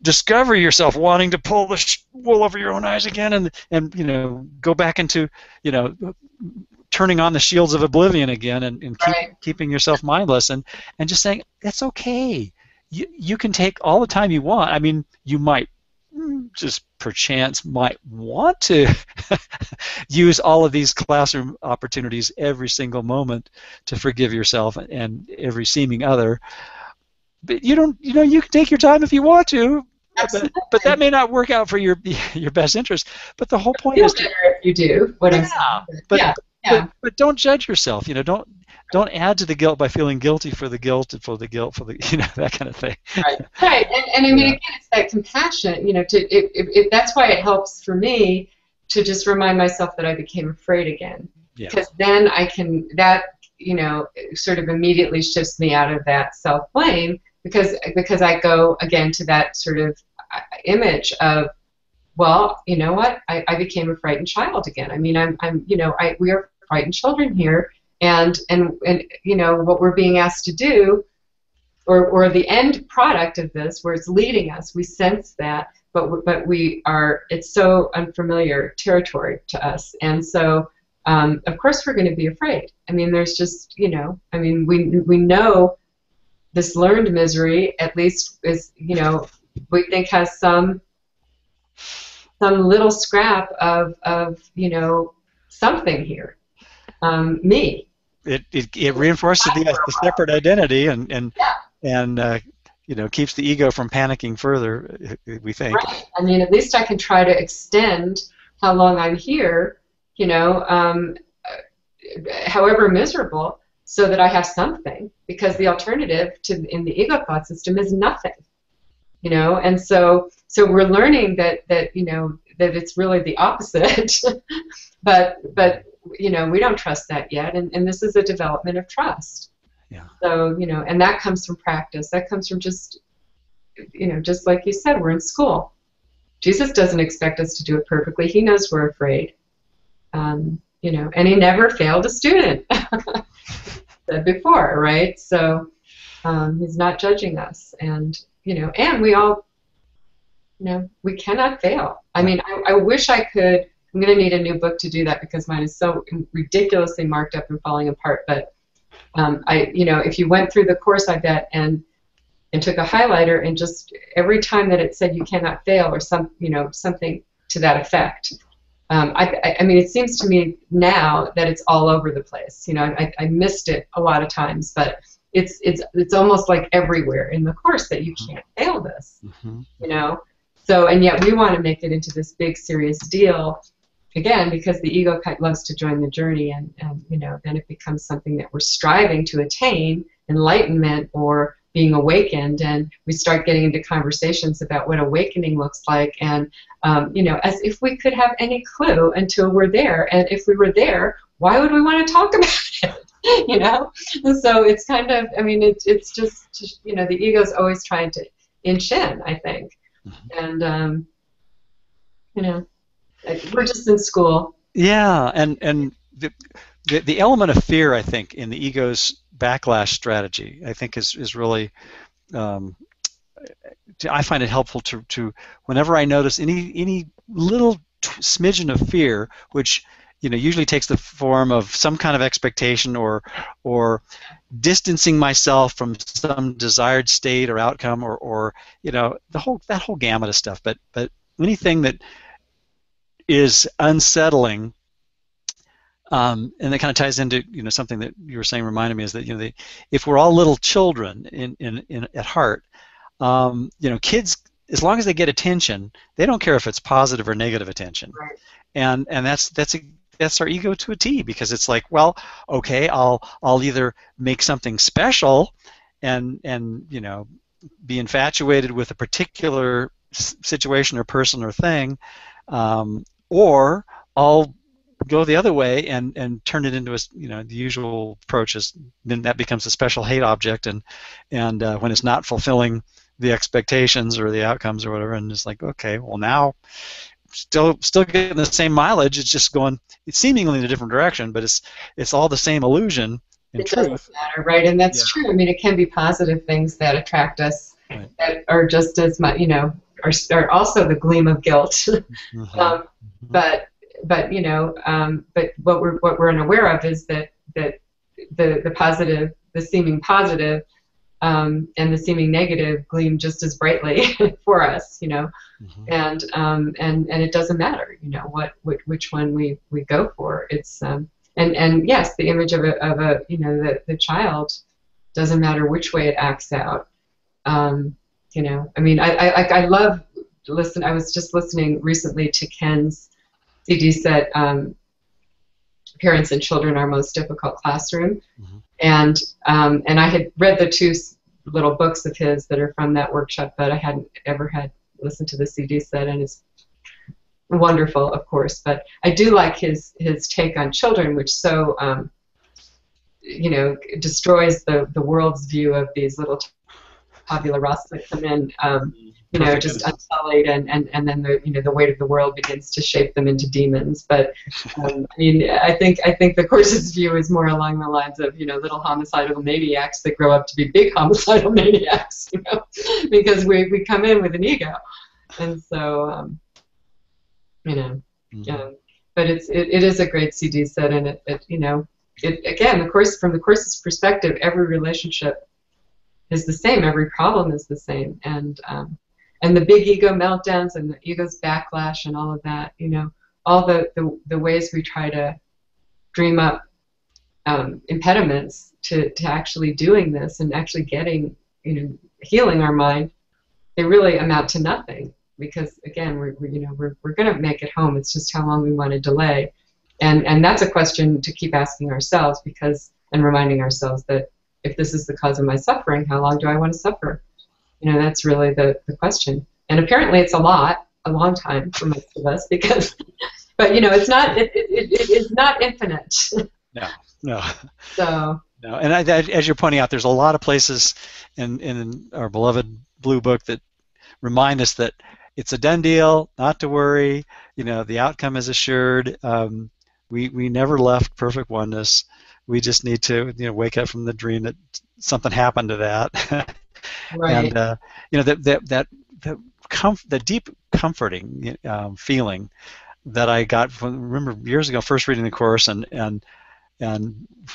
discover yourself wanting to pull the wool over your own eyes again, and go back into turning on the shields of oblivion again, and keeping yourself mindless, and just saying that's okay. You can take all the time you want. I mean, you might just perchance might want to use all of these classroom opportunities every single moment to forgive yourself and every seeming other. But you can take your time if you want to, but that may not work out for your best interest. But the whole point is better if you do. But don't judge yourself. Don't add to the guilt by feeling guilty for the guilt and for the that kind of thing. Right. And I mean, again, it's that compassion. That's why it helps for me to just remind myself that I became afraid again, because then that sort of immediately shifts me out of that self-blame, because I go again to that sort of image of, well, you know what? I became a frightened child again. I mean, we are frightened children here, and what we're being asked to do, or the end product of this, where it's leading us, we sense that, but it's so unfamiliar territory to us, and so of course we're going to be afraid. I mean, there's just, I mean, we know this learned misery, at least, is, we think has some little scrap of something here. Me. It reinforces the separate identity and keeps the ego from panicking further, we think. Right. I mean, at least I can try to extend how long I'm here, however miserable, so that I have something, because the alternative in the ego thought system is nothing. And so we're learning that that it's really the opposite. but we don't trust that yet, and this is a development of trust. Yeah. So and that comes from practice. That comes from just like you said, we're in school. Jesus doesn't expect us to do it perfectly. He knows we're afraid. And he never failed a student. Said before, right? So he's not judging us, and and we all, we cannot fail. I mean, I wish I could. I'm going to need a new book to do that, because mine is so ridiculously marked up and falling apart. But if you went through the course, I bet, and took a highlighter, and just every time that it said you cannot fail, or something to that effect. I mean, it seems to me now that it's all over the place. I missed it a lot of times, but it's almost like everywhere in the course that you can't fail this. Mm-hmm. So, and yet we want to make it into this big serious deal, again, because the ego loves to join the journey, and then it becomes something that we're striving to attain, enlightenment or being awakened, and we start getting into conversations about what awakening looks like, and as if we could have any clue until we're there. And if we were there, why would we want to talk about it? And so it's kind of, I mean, it's just the ego's always trying to inch in, I think. And we're just in school. Yeah, and the element of fear, I think, in the ego's backlash strategy, I think is really, I find it helpful to whenever I notice any little smidgen of fear, which usually takes the form of some kind of expectation or distancing myself from some desired state or outcome, or that whole gamut of stuff. But anything that is unsettling, and that kind of ties into something that you were saying, reminded me, is that if we're all little children in at heart, kids, as long as they get attention, they don't care if it's positive or negative attention. Right. And that's our ego to a T, because it's like, well, okay, I'll either make something special and be infatuated with a particular situation or person or thing, or I'll go the other way and turn it into the usual approach is, then that becomes a special hate object, and when it's not fulfilling the expectations or the outcomes or whatever, and it's like, okay, well, now still getting the same mileage, it's just going seemingly in a different direction, but it's all the same illusion in truth. It doesn't matter, right? And that's true. I mean, it can be positive things that attract us, right, that are just as much, are also the gleam of guilt. Mm-hmm. But what we're unaware of is that the positive, the seeming positive, and the seeming negative gleam just as brightly for us, mm-hmm. and it doesn't matter, which one we go for. It's and yes, the image of a the child, doesn't matter which way it acts out. I mean, I love listen. I was just listening recently to Ken's CD set, Parents and Children, Our Most Difficult Classroom. Mm-hmm. And I had read the two little books of his that are from that workshop, but I hadn't ever had listened to the CD set, and it's wonderful, of course. But I do like his take on children, which so destroys the world's view of these little tabula rasa that come in, just unsullied, and then the weight of the world begins to shape them into demons. But I mean, I think the Course's view is more along the lines of little homicidal maniacs that grow up to be big homicidal maniacs, because we come in with an ego, and so mm-hmm. but it is a great CD set, and it you know, it again, the course, from the course's perspective, every relationship is the same, every problem is the same, and the big ego meltdowns and the ego's backlash and all of that, you know, all the ways we try to dream up impediments to actually doing this and actually getting, you know, healing our mind, they really amount to nothing, because again, we're going to make it home. It's just how long we want to delay, and that's a question to keep asking ourselves, because, and reminding ourselves that if this is the cause of my suffering, how long do I want to suffer? You know, that's really the question. And apparently it's a long time for most of us, because, but you know, it's not, it is not infinite. No, no. So. No, and as you're pointing out, there's a lot of places in our beloved Blue Book that remind us that it's a done deal, not to worry, you know, the outcome is assured. We never left perfect oneness. We just need to, you know, wake up from the dream that something happened to that. Right. And you know, that deep comforting feeling that I got from, remember years ago, first reading the course, and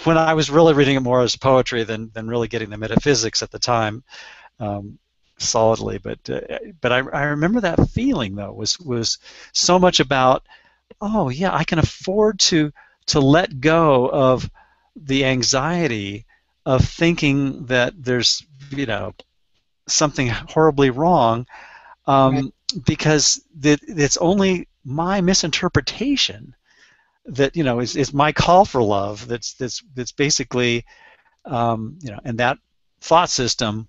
when I was really reading it more as poetry than really getting the metaphysics at the time, solidly. But I remember that feeling though was so much about, oh yeah, I can afford to let go of the anxiety of thinking that there's, you know, something horribly wrong, Right. because it's only my misinterpretation that, you know, is my call for love that's basically, you know, and that thought system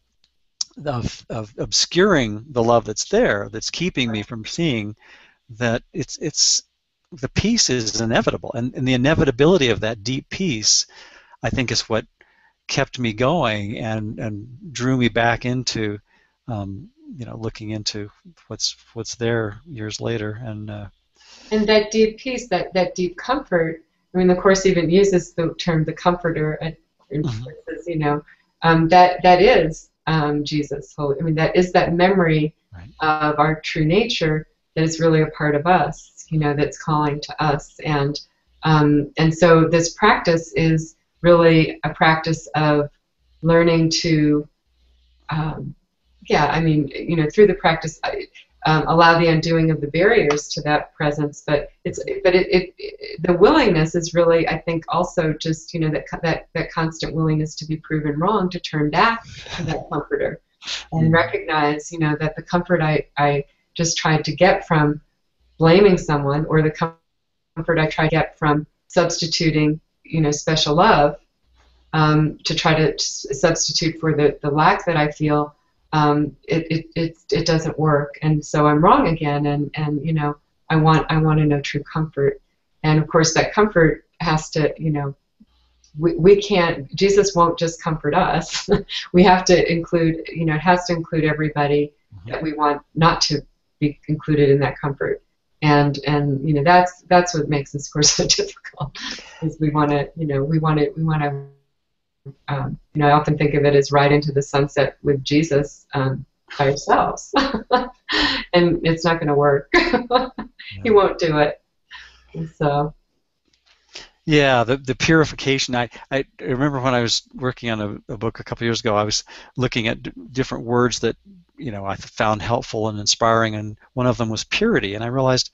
of obscuring the love that's there, that's keeping me from seeing that it's the peace is inevitable, and the inevitability of that deep peace, I think, is what kept me going and drew me back into, you know, looking into what's there years later. And that deep peace, that deep comfort. I mean, the course even uses the term the comforter, and Mhm. says, you know, that is Jesus. I mean, that is that memory Right. of our true nature that is really a part of us. You know, that's calling to us, and so this practice is really a practice of learning to, yeah, I mean, you know, through the practice, allow the undoing of the barriers to that presence. But the willingness is really, I think, also just, you know, that constant willingness to be proven wrong, to turn back to that comforter and Mm. recognize, you know, that the comfort I just tried to get from blaming someone, or the comfort I tried to get from substituting, you know, special love, to try to substitute for the lack that I feel, it doesn't work, and so I'm wrong again, and you know, I want to know true comfort, and of course that comfort has to, you know, we can't, Jesus won't just comfort us. We have to include, you know, it has to include everybody Mhm. that we want not to be included in that comfort, and you know, that's what makes this course so difficult, is we want to, you know, we want to you know, I often think of it as ride into the sunset with Jesus, by ourselves. And it's not going to work. He Yeah. won't do it. And so, Yeah, the purification. I remember when I was working on a book a couple years ago, I was looking at different words that, you know, I found helpful and inspiring, and one of them was purity. And I realized,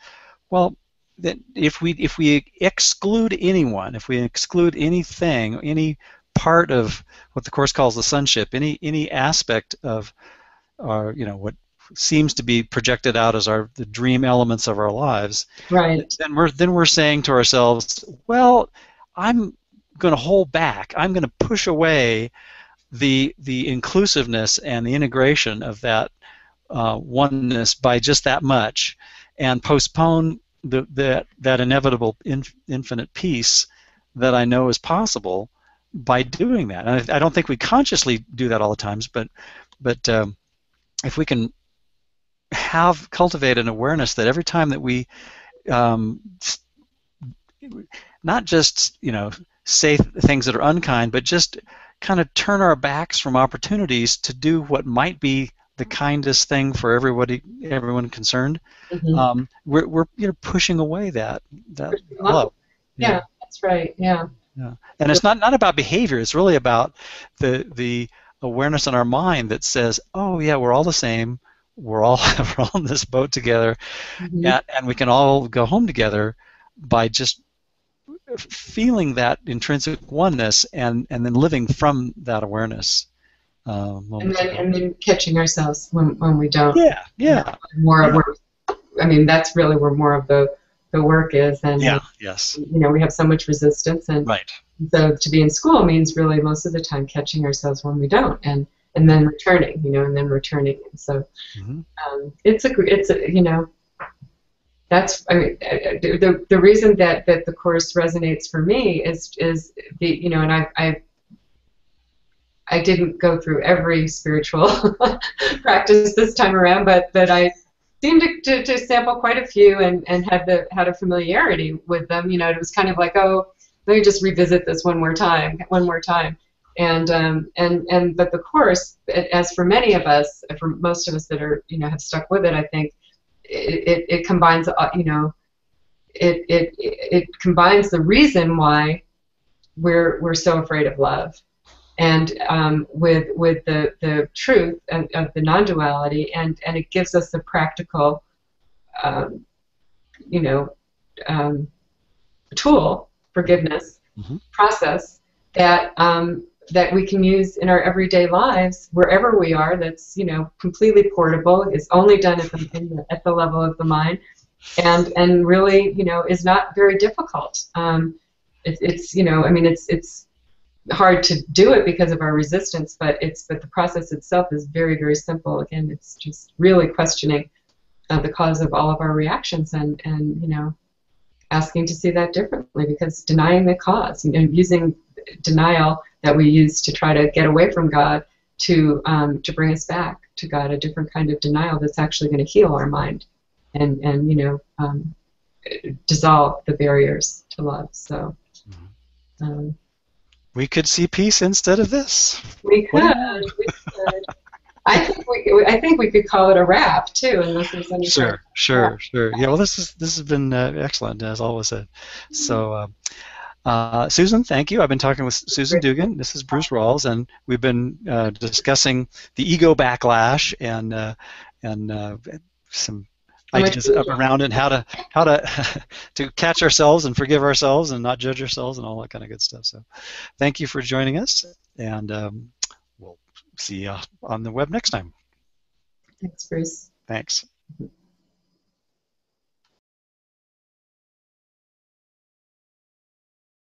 well, that if we exclude anyone, if we exclude anything, any part of what the course calls the sonship, any aspect of our, you know, what seems to be projected out as the dream elements of our lives, right, then we're saying to ourselves, well, I'm going to hold back. I'm going to push away the inclusiveness and the integration of that oneness by just that much, and postpone that inevitable infinite peace that I know is possible by doing that. And I don't think we consciously do that all the times, but if we can have cultivate an awareness that every time that we, um, not just, you know, say things that are unkind, but just kind of turn our backs from opportunities to do what might be the kindest thing for everybody, everyone concerned, Mm-hmm. we're pushing away that love. Yeah. Yeah, that's right. Yeah. Yeah. And it's not about behavior. It's really about the awareness in our mind that says, oh yeah, we're all the same. We're all we're all in this boat together, Mm-hmm. and we can all go home together by just feeling that intrinsic oneness and then living from that awareness, moment to And moment. then catching ourselves when we don't. Yeah, You know, yeah, more yeah, work. I mean, that's really where more of the work is, and yeah, yes, we have so much resistance, and right. so to be in school means really most of the time catching ourselves when we don't, and then returning, and then returning. And so Hmm. it's a that's I mean the reason that the course resonates for me is and I didn't go through every spiritual practice this time around, but I seemed to sample quite a few and had a familiarity with them. It was kind of like, oh, let me just revisit this one more time. But the course, as for many of us, for most of us that are have stuck with it, I think it combines it combines the reason why we're so afraid of love and with the truth of the non-duality, and it gives us the practical um, you know tool, forgiveness Hmm. process that we can use in our everyday lives wherever we are. That's completely portable. Is only done at the level of the mind, and really is not very difficult. It's I mean it's hard to do it because of our resistance, but the process itself is very, very simple. Again, it's just really questioning the cause of all of our reactions, and asking to see that differently, because denying the cause, using denial that we use to try to get away from God to bring us back to God, a different kind of denial that's actually going to heal our mind and dissolve the barriers to love. So um, We could see peace instead of this. we What do could, you know? we could. I think we could call it a wrap too, unless there's anything. Sure, Yeah. sure, sure. Yeah, well, this has been excellent, as always said. So, Susan, thank you. I've been talking with Susan Dugan. This is Bruce Rawls, and we've been discussing the ego backlash and some How much ideas around it, and how to to catch ourselves and forgive ourselves and not judge ourselves and all that kind of good stuff. So, thank you for joining us, and we'll see you on the web next time. Thanks, Bruce. Thanks.